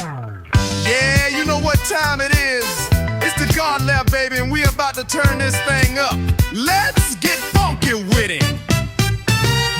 Yeah, you know what time it is. It's the Godlab, baby, and we about to turn this thing up. Let's get funky with it.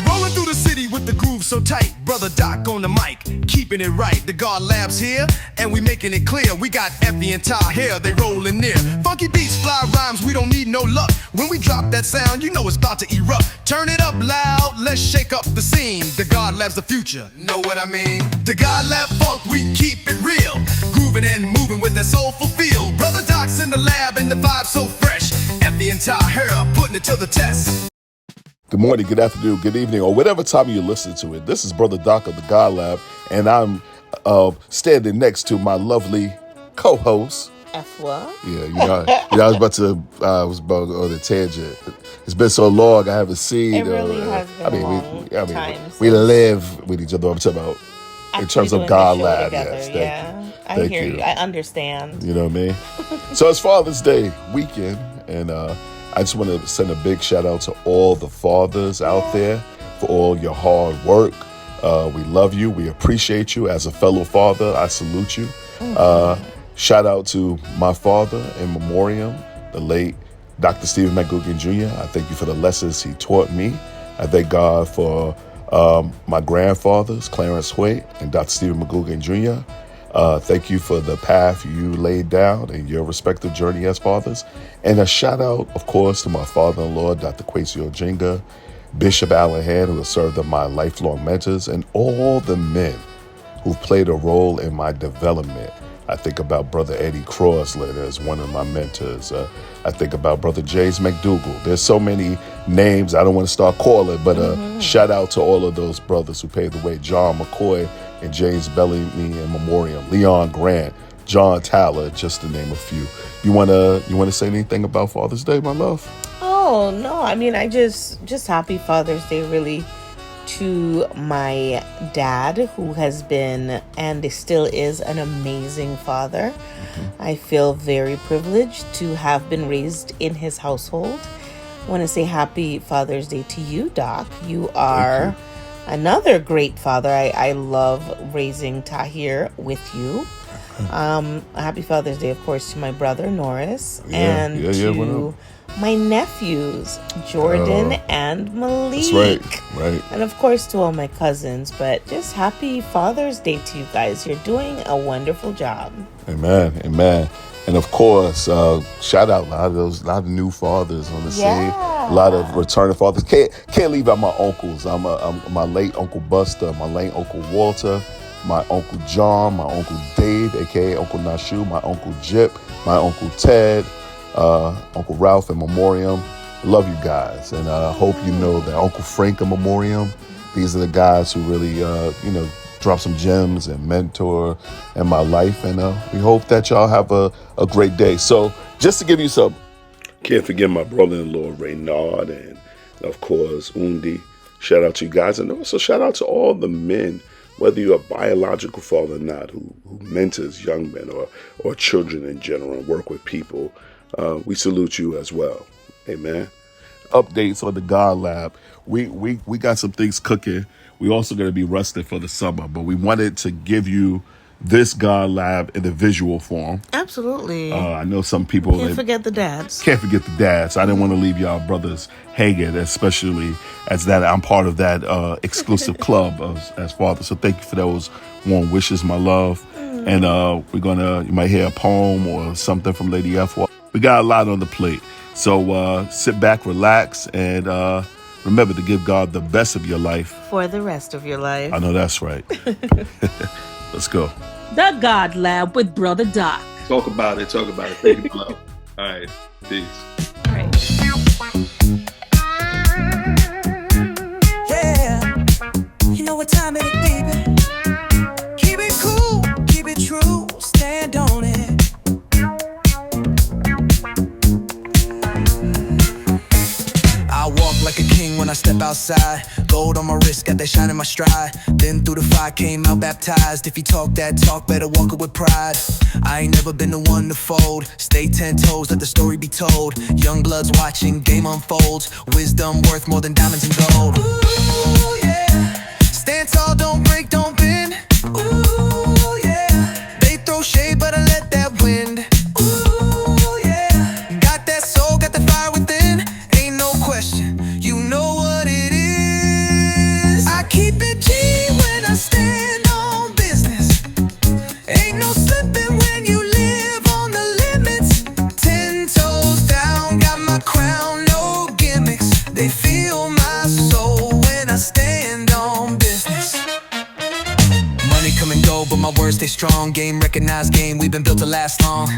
Rolling through the city with the groove so tight. Brother Doc on the mic, keeping it right. The Godlab's here, and we making it clear. We got Effua and Tahir, they rolling near. Funky beats, fly rhymes, we don't need no luck. When we drop that sound, you know it's about to erupt. Turn it up loud, let's shake up the scene. The Godlab's the future, know what I mean? The Godlab funk, we keep it real. Grooving and moving with that soulful feel. Brother Doc's in the lab, and the vibe so fresh. Effua and Tahir, putting it to the test. Good morning, good afternoon, good evening, or whatever time you listen to it. This is Brother Doc of the Godlab, and I'm standing next to my lovely co-host, Effua. I was about to go on a tangent. It's been so long, I haven't seen. It really has been we live with each other. I'm talking about in terms of Godlab. Yes, I hear you. I understand. You know what I mean? So it's Father's Day weekend, and I just want to send a big shout out to all the fathers out there for all your hard work. We love you. We appreciate you. As a fellow father, I salute you. Shout out to my father in memoriam, the late Dr. Stephen McGugan Jr. I thank you for the lessons he taught me. I thank God for my grandfathers, Clarence Hoyt and Dr. Stephen McGugan Jr. Thank you for the path you laid down in your respective journey as fathers. And a shout out, of course, to my father-in-law, Dr. Kwesi Ojinga, Bishop Allen Hand, who has served as my lifelong mentors, and all the men who've played a role in my development. I think about Brother Eddie Crosland as one of my mentors. I think about Brother James McDougal. There's so many names I don't want to start calling, but shout out to all of those brothers who paved the way. John McCoy and James Bellamy in memoriam, Leon Grant, John Tyler, just to name a few. You wanna say anything about Father's Day, my love? Oh no, I mean, I just happy Father's Day really to my dad, who has been and still is an amazing father. I feel very privileged to have been raised in his household. I want to say happy Father's Day to you, Doc. You are another great father. I love raising Tahir with you. Happy Father's Day, of course, to my brother Norris and to my nephews Jordan and Malik. That's right. And of course to all my cousins. But just happy Father's Day to you guys. You're doing a wonderful job. Amen. And of course, shout out a lot of new fathers on the scene. A lot of returning fathers. Can't leave out my uncles. I'm my late Uncle Buster, my late Uncle Walter, my Uncle John, my Uncle Dave, aka Uncle Nashu, my Uncle Jip, my Uncle Ted, Uncle Ralph in memoriam. Love you guys, and hope you know that Uncle Frank in memoriam. These are the guys who really, drop some gems and mentor in my life, and we hope that y'all have a great day. So just to give you some, can't forget my brother-in-law Reynard, and of course Undi. Shout out to you guys, and also shout out to all the men, whether you're a biological father or not, who mentors young men or children in general and work with people. We salute you as well. Amen. Updates on the Godlab. We got some things cooking. We also going to be resting for the summer, but we wanted to give you this Godlab in the visual form. Absolutely. I know some people Can't forget the dads. I didn't want to leave y'all brothers hanging, especially as that I'm part of that exclusive club as fathers. So thank you for those warm wishes, my love. And you might hear a poem or something from Lady Effua. We got a lot on the plate. So sit back, relax, and remember to give God the best of your life for the rest of your life. I know that's right. Let's go. The Godlab with Brother Doc. Talk about it. Take it love. All right. Peace. All right. Yeah. You know what time it is, baby. Keep it cool, keep it true, stand on it. I walk like a king when I step outside. Gold on my wrist, got that shine in my stride. Then through the fire, came out baptized. If you talk that talk, better walk it with pride. I ain't never been the one to fold. Stay 10 toes, let the story be told. Young bloods watching, game unfolds. Wisdom worth more than diamonds and gold. Ooh, yeah. Stand tall, don't break, don't bend. Ooh, yeah. stay strong. Game recognized game, we've been built to last long.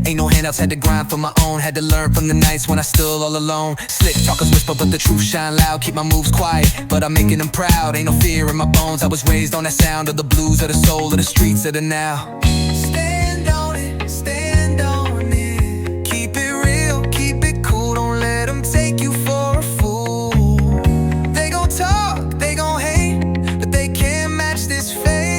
Ain't no handouts, had to grind for my own. Had to learn from the nights when I still all alone. Slick talkers whisper, but the truth shine loud. Keep my moves quiet, but I'm making them proud. Ain't no fear in my bones, I was raised on that sound of the blues, of the soul, of the streets, of the now. Stand on it, stand on it. Keep it real, keep it cool. Don't let them take you for a fool. They gon' talk, they gon' hate, but they can't match this fame.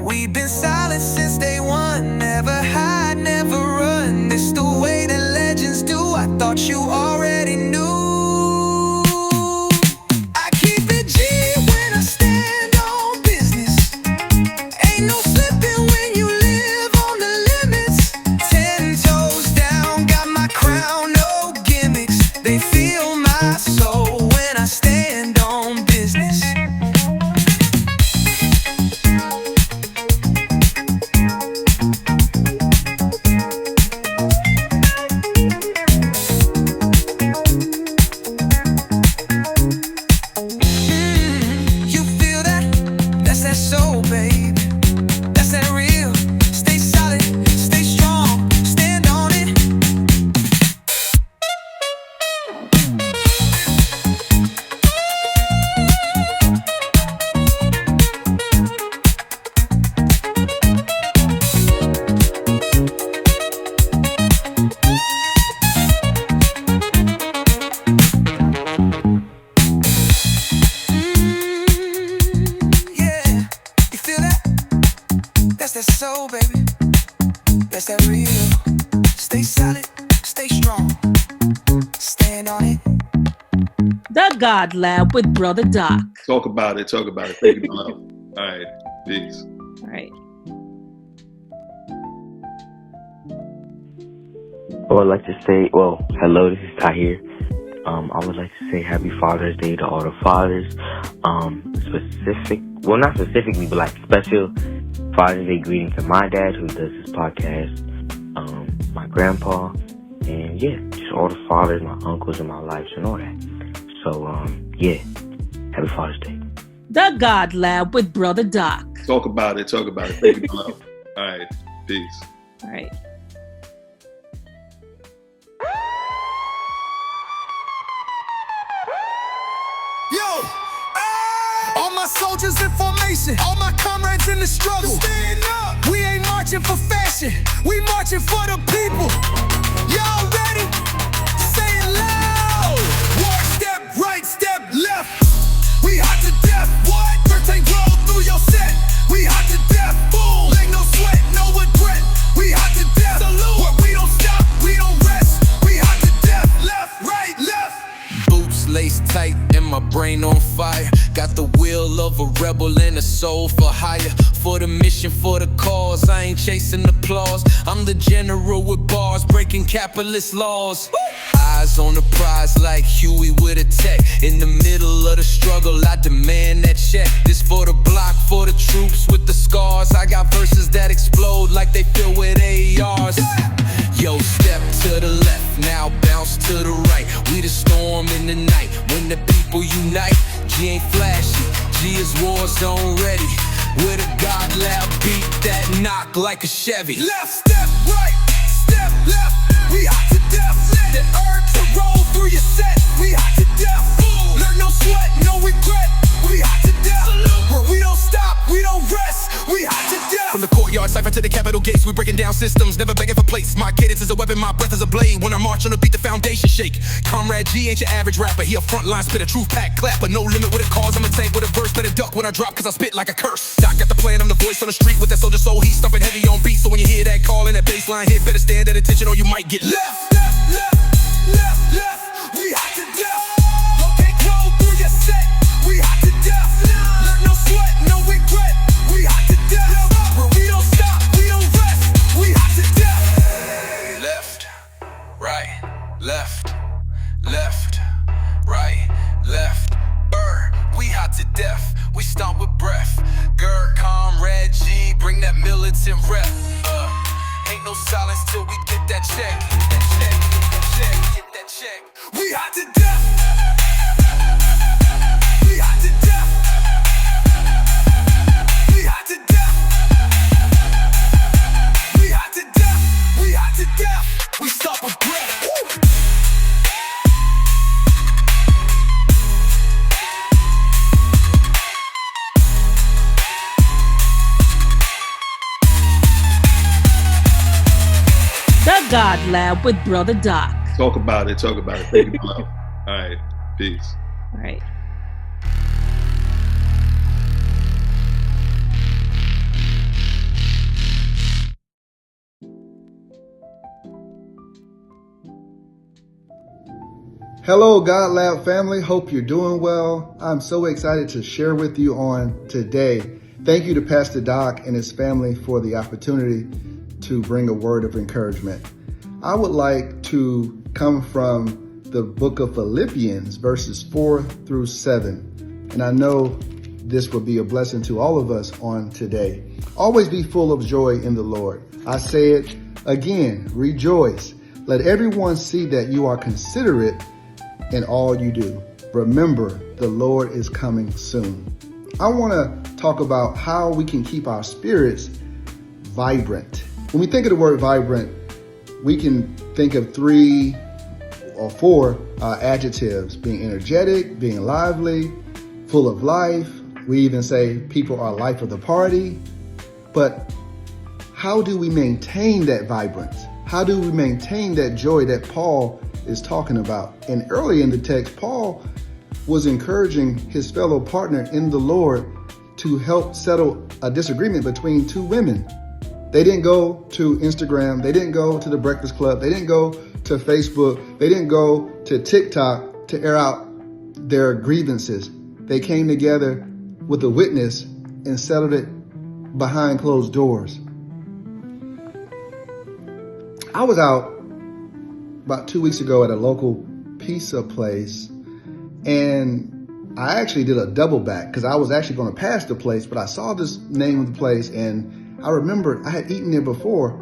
We've been silent since day one. Never hide, never run. This the way that legends do. I thought you already knew. I keep it G when I stand on business. Ain't no slipping when you live on the limits. 10 toes down, got my crown, no gimmicks. They feel my soul when I stand on business. You feel that? That's that soul, babe. That's that real. Stay solid, stay strong, stand on it. Yeah, you feel that? That's that soul, baby. That's that real. Stay solid, stay strong, stand on it. The Godlab with Brother Doc. Talk about it. Talk about it. Thank you, my love. All right. Peace. All right. I would like to say, well, hello, this is Tahir. I would like to say Happy Father's Day to all the fathers. Not specifically, but like special Father's Day greeting to my dad who does this podcast, my grandpa, and yeah, just all the fathers, my uncles in my life and all that. So, yeah, Happy Father's Day. The Godlab with Brother Doc. Talk about it. Talk about it. Thank you, my love. All right. Peace. All right. Yo! All my soldiers in formation, all my comrades in the struggle. Stand up! We ain't marching for fashion, we marching for the people. Y'all ready? Say it loud! Walk step, right step, left. We hot to death, what? 13 roll through your set. We hot to death, boom! Ain't no sweat, no regret. We hot to death, salute. Where we don't stop, we don't rest. We hot to death, left, right, left. Boots laced tight and my brain on fire. Got the will of a rebel and a soul for hire. For the mission, for the cause, I ain't chasing applause. I'm the general with bars, breaking capitalist laws. Eyes on the prize like Huey with a tech. In the middle of the struggle, I demand that check. This for the block, for the troops with the scars. I got verses that explode like they fill with ARs. Yo, step to the left, now bounce to the right. We the storm in the night, when the people unite. G ain't flashy, G is war zone ready. With a Godlab beat that knock like a Chevy. Left step, right step, left. We hot to death. Let the urge to roll through your set. We hot to death. Learn no sweat, no regret. We hot to death. Where we don't stop, we don't rest. We hot to death. From the courtyard, cipher to the Capitol gates, we breaking down systems, never begging for plates. My cadence is a weapon, my breath is a blade. When I march on the beat, the foundation shake. Comrade G ain't your average rapper, he a frontline spitter, truth pack clapper. No limit with a cause, I'm a tank with a verse, better duck when I drop, cause I spit like a curse. Doc got the plan, I'm the voice on the street with that soldier soul, heat stumping heavy on beat. So when you hear that call and that baseline hit, better stand at attention or you might get left, left, left, left, left. We hot to death. Okay, roll through your set. We hot to death. Learn no sweat, no regret. We hot to death. Where we don't stop, we don't rest. We hot to death. Left, right, left, left, right, left. We hot to death, we stomp with breath. Gerd, comrade G, bring that militant rep. Ain't no silence till we get that check. Get that check, get that check, get that check. We hot to death. We hot to death. Godlab with Brother Doc. Talk about it. Talk about it. Thank you, love. All right. Peace. All right. Hello, Godlab family. Hope you're doing well. I'm so excited to share with you on today. Thank you to Pastor Doc and his family for the opportunity to bring a word of encouragement. I would like to come from the book of Philippians, verses 4 through 7. And I know this will be a blessing to all of us on today. Always be full of joy in the Lord. I say it again, rejoice. Let everyone see that you are considerate in all you do. Remember, the Lord is coming soon. I want to talk about how we can keep our spirits vibrant. When we think of the word vibrant, we can think of 3 or 4 adjectives: being energetic, being lively, full of life. We even say people are life of the party. But how do we maintain that vibrance? How do we maintain that joy that Paul is talking about? And early in the text, Paul was encouraging his fellow partner in the Lord to help settle a disagreement between 2 women. They didn't go to Instagram. They didn't go to the Breakfast Club. They didn't go to Facebook. They didn't go to TikTok to air out their grievances. They came together with a witness and settled it behind closed doors. I was out about 2 weeks ago at a local pizza place, and I actually did a double back because I was actually going to pass the place, but I saw this name of the place, and I remembered I had eaten there before,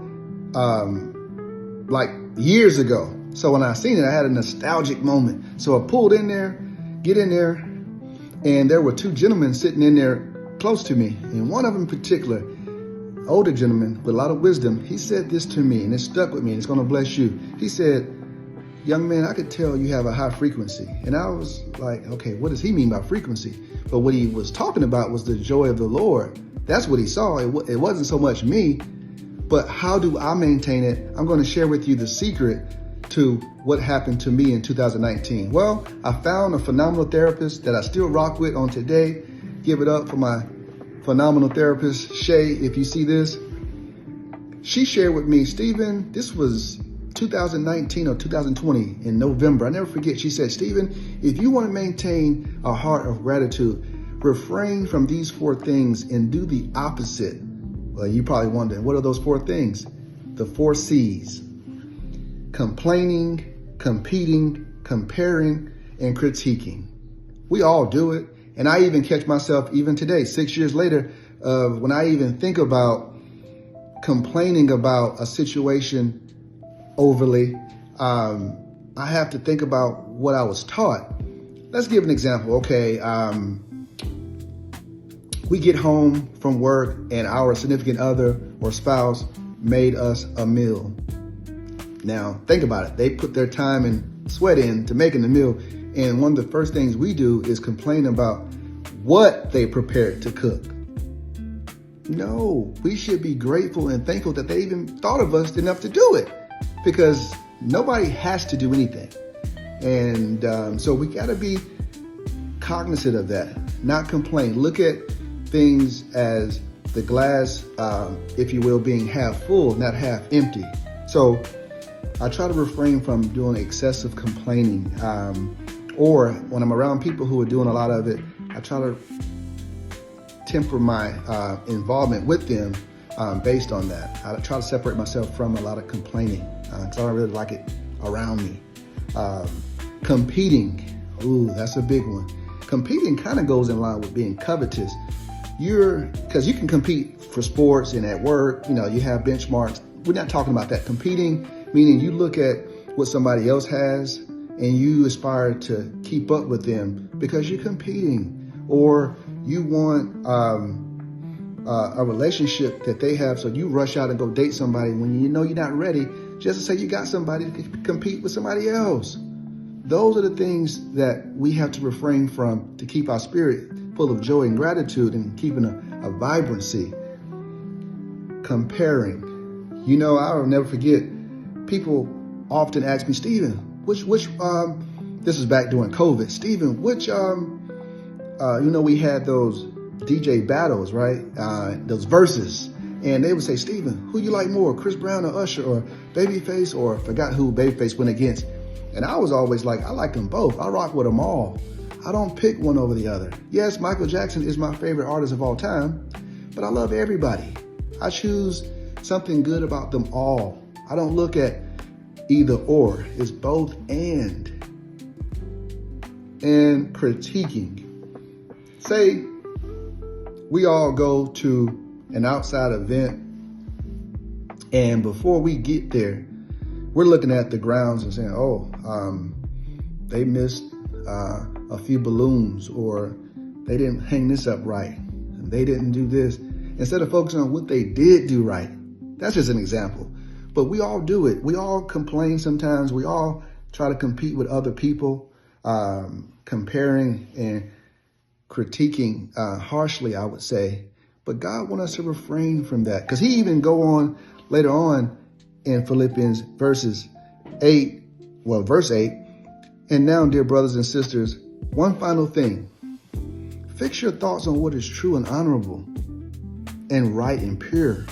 like years ago. So when I seen it, I had a nostalgic moment. So I pulled in there, get in there, and there were 2 gentlemen sitting in there close to me, and one of them in particular, older gentleman with a lot of wisdom, he said this to me, and it stuck with me, and it's going to bless you. He said, "Young man, I could tell you have a high frequency." And I was like, okay, what does he mean by frequency? But what he was talking about was the joy of the Lord. That's what he saw. It wasn't so much me, but how do I maintain it? I'm going to share with you the secret to what happened to me in 2019. Well, I found a phenomenal therapist that I still rock with on today. Give it up for my phenomenal therapist, Shay, if you see this. She shared with me, Stephen, this was 2019 or 2020 in November. I never forget. She said, Stephen, if you want to maintain a heart of gratitude, refrain from these 4 things and do the opposite. Well, you probably wondering, what are those 4 things? The 4 C's: complaining, competing, comparing, and critiquing. We all do it. And I even catch myself even today, 6 years later, when I even think about complaining about a situation overly, I have to think about what I was taught. Let's give an example. Okay, we get home from work and our significant other or spouse made us a meal. Now, think about it. They put their time and sweat in to making the meal. And one of the first things we do is complain about what they prepared to cook. No, we should be grateful and thankful that they even thought of us enough to do it, because nobody has to do anything. And so we got to be cognizant of that, not complain. Look at things as the glass, if you will, being half full, not half empty. So I try to refrain from doing excessive complaining. Or when I'm around people who are doing a lot of it, I try to temper my involvement with them based on that. I try to separate myself from a lot of complaining because I don't really like it around me. Competing, ooh, that's a big one. Competing kind of goes in line with being covetous. Because you can compete for sports and at work, you have benchmarks. We're not talking about that. Competing, meaning you look at what somebody else has and you aspire to keep up with them because you're competing, or you want a relationship that they have, so you rush out and go date somebody when you know you're not ready, just to say you got somebody to compete with somebody else. Those are the things that we have to refrain from to keep our spirit full of joy and gratitude and keeping a vibrancy. Comparing. I'll never forget people often ask me, Stephen, which this is back during COVID. Stephen, which we had those DJ battles, right? Those verses. And they would say, Stephen, who you like more, Chris Brown or Usher or Babyface, or forgot who Babyface went against. And I was always like, I like them both. I rock with them all. I don't pick one over the other. Yes, Michael Jackson is my favorite artist of all time, but I love everybody. I choose something good about them all. I don't look at either or. It's both and. And critiquing. Say we all go to an outside event, and before we get there, we're looking at the grounds and saying, they missed a few balloons, or they didn't hang this up right, they didn't do this, instead of focusing on what they did do right. That's just an example. But we all do it. We all complain sometimes. We all try to compete with other people, comparing and critiquing harshly, I would say. But God wants us to refrain from that, because he even go on later on in Philippians verse 8. And now, dear brothers and sisters, one final thing. Fix your thoughts on what is true and honorable and right and pure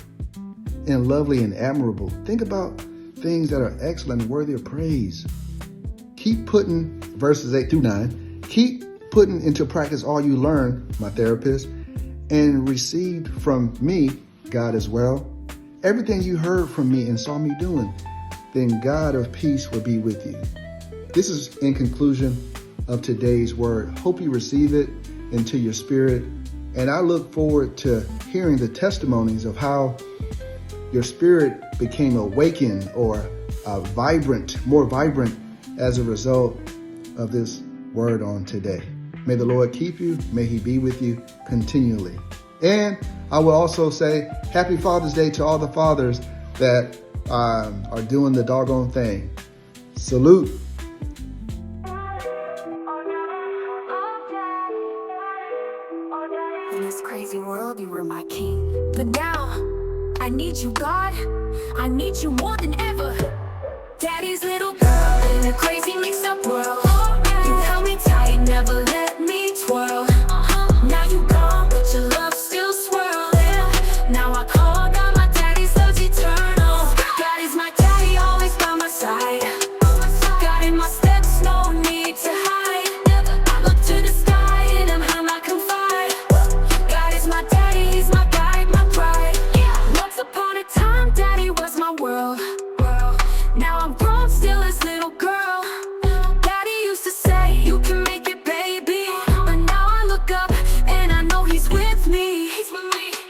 and lovely and admirable. Think about things that are excellent and worthy of praise. Keep putting, verses 8 through 9, keep putting into practice all you learn, my therapist, and received from me, God as well. Everything you heard from me and saw me doing, then God of peace will be with you. This is in conclusion of today's word. Hope you receive it into your spirit. And I look forward to hearing the testimonies of how your spirit became awakened or more vibrant as a result of this word on today. May the Lord keep you. May he be with you continually. And I will also say happy Father's Day to all the fathers that are doing the doggone thing. Salute. In this crazy world, you were my king. But now, I need you, God. I need you more than ever. Daddy's little girl in a crazy mixed-up world. You held me tight, never let me twirl. Now you gone, but your love still swirling. Now I call God, my daddy's love's eternal. God is my daddy, always by my side. God in my steps, no need to hide. I look to the sky, in him I confide. God is my daddy, he's my guide, my pride. Once upon a time, daddy was my world. Now I'm grown, still his little girl. Daddy used to say, you can make it, baby. But now I look up, and I know he's with me.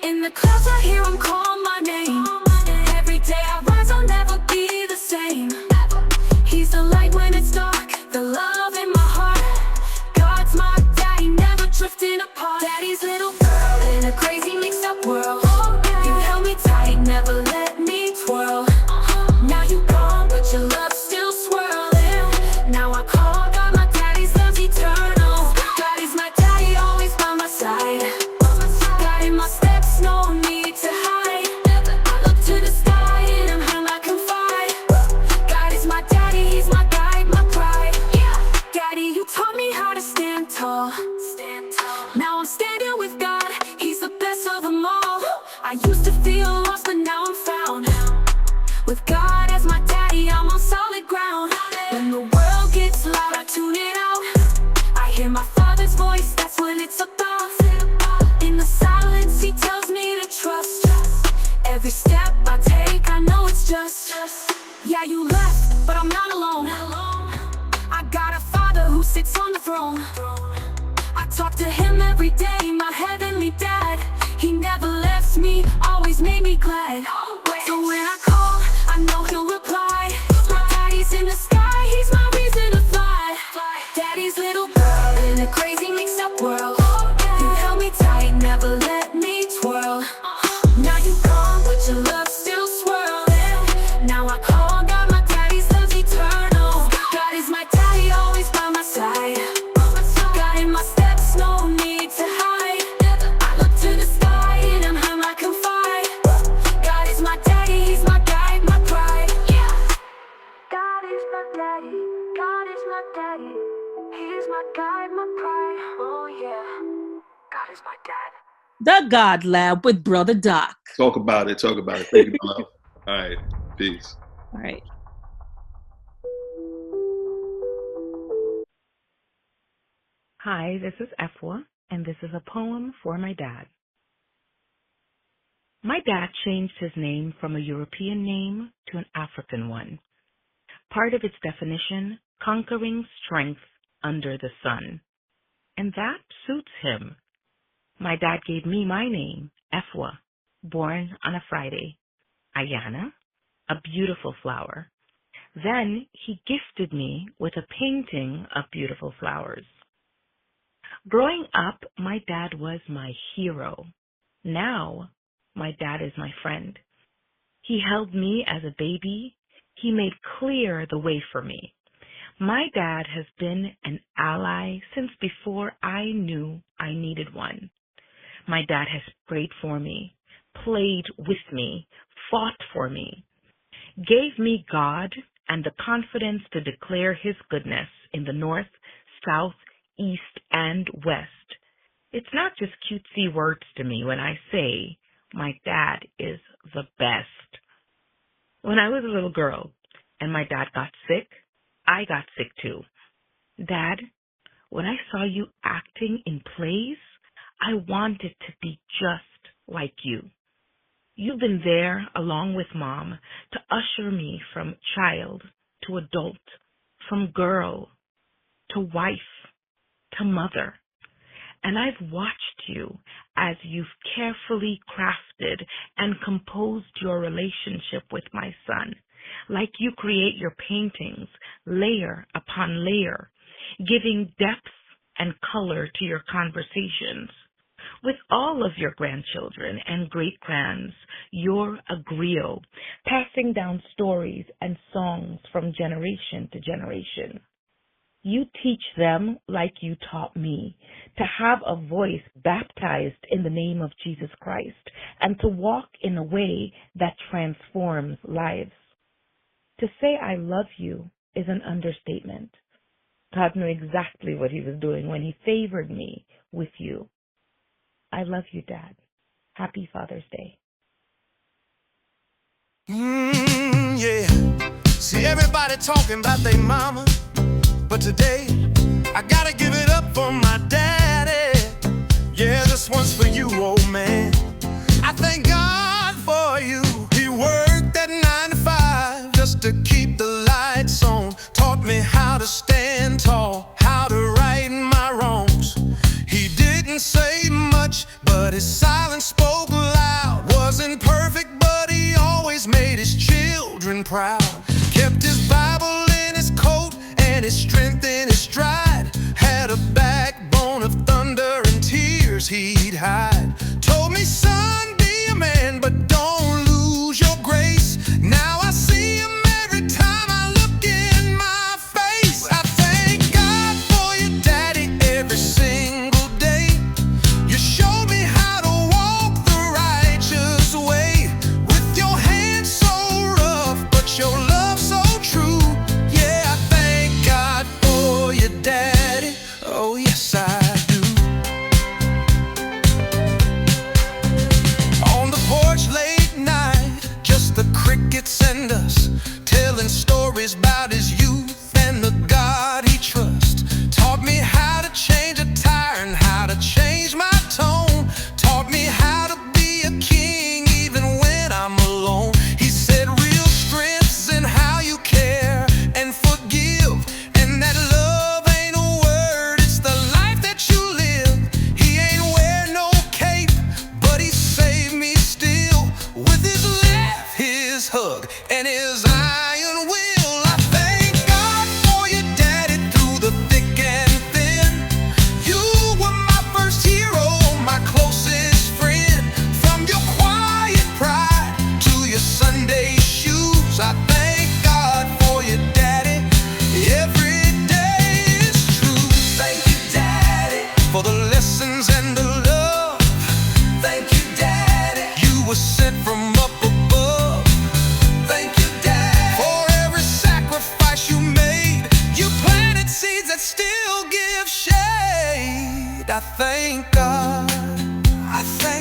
In the clouds I hear him call my name. Every day I rise, I'll never be the same. He's the light when it's dark, the love in my heart. God's my daddy, never drifting apart. Daddy's little girl in a crazy mixed-up world. You held me tight, never let me twirl. Now you gone, but your love still swirling. Now I call God, my daddy's love's eternal. God is my daddy, always by my side. God in my steps, no need to hide. I look to the sky, in him I confide. God is my daddy, he's my guide, my pride. Daddy, you taught me how to stand tall. Now I'm standing with God, he's the best of them all. I used to feel lost, but now I'm found. With God as my daddy, I'm on solid ground. When the world gets loud, I tune it out. I hear my father's voice, that's what it's about. In the silence, he tells me to trust. Every step I take, I know it's just. Yeah, you left, but I'm not alone. I got a father who sits on the throne. I talk to him every day, my heavenly dad. He never left me, always made me glad. So when I call, I know he'll reply. My daddy's in the sky, he's my reason to fly. Daddy's little girl in a crazy mixed-up world. You held me tight, never let me twirl. Now you gone, but your love still swirling. Now I call God, my daddy's love's eternal. God is my daddy, always by my side. God in my steps, no need to hide. I look to the sky, in him I confide. God is my daddy, he's my guide, my pride. The God Lab with Brother Doc. Talk about it. Talk about it. Thank you, love. All right. Peace. All right. Hi, this is Effua, and this is a poem for my dad. My dad changed his name from a European name to an African one. Part of its definition, conquering strength under the sun. And that suits him. My dad gave me my name, Effua, born on a Friday. Ayana, a beautiful flower. Then he gifted me with a painting of beautiful flowers. Growing up, my dad was my hero. Now, my dad is my friend. He held me as a baby. He made clear the way for me. My dad has been an ally since before I knew I needed one. My dad has prayed for me, played with me, fought for me, gave me God and the confidence to declare his goodness in the north, south, east, and west. It's not just cutesy words to me when I say my dad is the best. When I was a little girl and my dad got sick, I got sick too. Dad, when I saw you acting in plays, I wanted to be just like you. You've been there along with Mom to usher me from child to adult, from girl to wife to mother. And I've watched you as you've carefully crafted and composed your relationship with my son, like you create your paintings layer upon layer, giving depth and color to your conversations. With all of your grandchildren and great-grands, you're a griot, passing down stories and songs from generation to generation. You teach them, like you taught me, to have a voice baptized in the name of Jesus Christ and to walk in a way that transforms lives. To say I love you is an understatement. God knew exactly what he was doing when he favored me with you. I love you, Dad. Happy Father's Day. Yeah. See everybody talking about their mama, but today I gotta give it up for my daddy. Yeah, this one's for you, old man. I thank God for you. He worked that 9 to 5 just to keep the lights on. Taught me how to stand tall, how to right my wrongs. He didn't say much, but his silence spoke loud. Wasn't perfect, but he always made his children proud. Kept his Bible in his coat and his strength in his stride. Had a backbone of thunder and tears he'd hide. Told me, son, be a man, but don't lose your grace. Now I see him every time I look in my face. I thank God for you, Daddy, every single day. You showed me how to walk the righteous way. With your hands so rough, but your love so true. Yeah, I thank God for you, Daddy. Oh, yes, I do. On the porch late night, just the crickets and us, telling stories about his youth and the God he trusts. Taught me how to change a tire and how to change my tone. Taught me how to be a king even when I'm alone. He said real strength's in how you care and forgive, and that love ain't a word, it's the life that you live. He ain't wear no cape, but he saved me still. With his laugh, his hug, and his iron will. I thank God for you, Daddy, through the thick and thin. You were my first hero, my closest friend. From your quiet pride to your Sunday shoes, I thank God for you, Daddy. Every day is true. Thank you, Daddy, for the lessons and the love. Thank you, Daddy, you were sent from up above. Thank you, Daddy, for every sacrifice you made. You planted seeds that still give shade. I thank God. I thank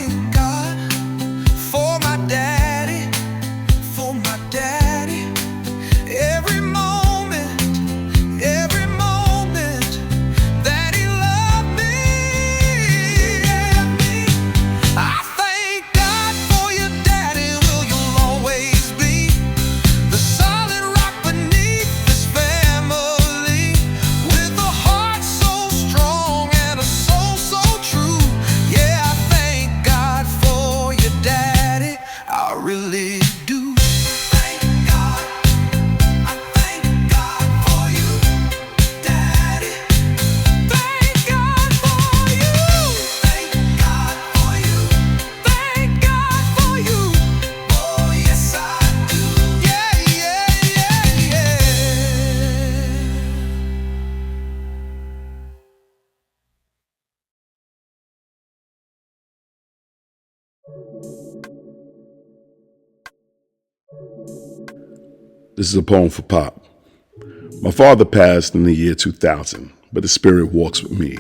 This is a poem for Pop. My father passed in the year 2000, but his spirit walks with me,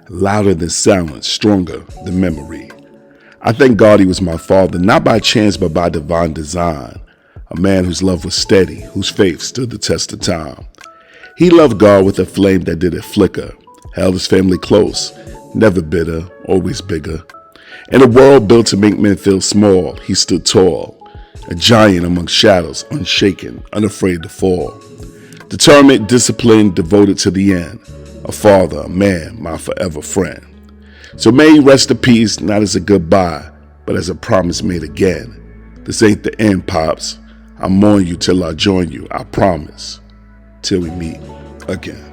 louder than silence, stronger than memory. I thank God he was my father, not by chance, but by divine design. A man whose love was steady, whose faith stood the test of time. He loved God with a flame that didn't flicker, held his family close, never bitter, always bigger. In a world built to make men feel small, he stood tall, a giant among shadows, unshaken, unafraid to fall. Determined, disciplined, devoted to the end. A father, a man, my forever friend. So may he rest in peace, not as a goodbye, but as a promise made again. This ain't the end, Pops. I'll mourn you till I join you, I promise. Till we meet again.